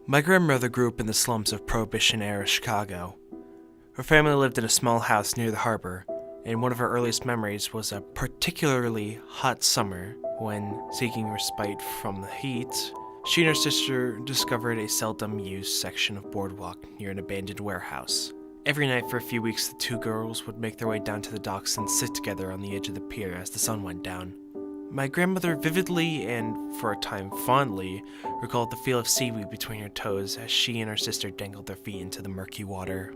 My grandmother grew up in the slums of Prohibition-era Chicago. Her family lived in a small house near the harbor, and one of her earliest memories was a particularly hot summer when, seeking respite from the heat, she and her sister discovered a seldom-used section of boardwalk near an abandoned warehouse. Every night for a few weeks, the two girls would make their way down to the docks and sit together on the edge of the pier as the sun went down. My grandmother vividly and, for a time fondly, recalled the feel of seaweed between her toes as she and her sister dangled their feet into the murky water.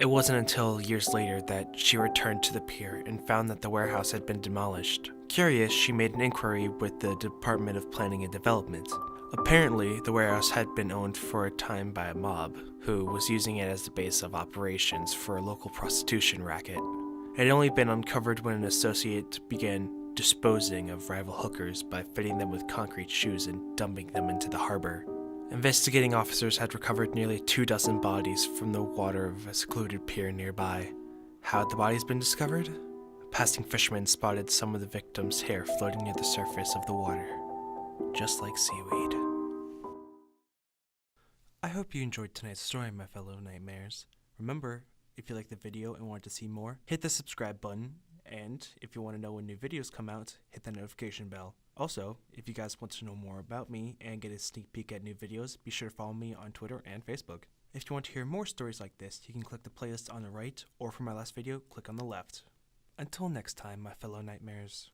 It wasn't until years later that she returned to the pier and found that the warehouse had been demolished. Curious, she made an inquiry with the Department of Planning and Development. Apparently, the warehouse had been owned for a time by a mob, who was using it as the base of operations for a local prostitution racket. It had only been uncovered when an associate began disposing of rival hookers by fitting them with concrete shoes and dumping them into the harbor. Investigating officers had recovered nearly 24 bodies from the water of a secluded pier nearby. How had the bodies been discovered? A passing fisherman spotted some of the victims' hair floating near the surface of the water, just like seaweed. I hope you enjoyed tonight's story, my fellow nightmares. Remember, if you liked the video and want to see more, hit the subscribe button, and if you want to know when new videos come out, hit the notification bell. Also, if you guys want to know more about me and get a sneak peek at new videos, be sure to follow me on Twitter and Facebook. If you want to hear more stories like this, you can click the playlist on the right, or for my last video, click on the left. Until next time, my fellow nightmares.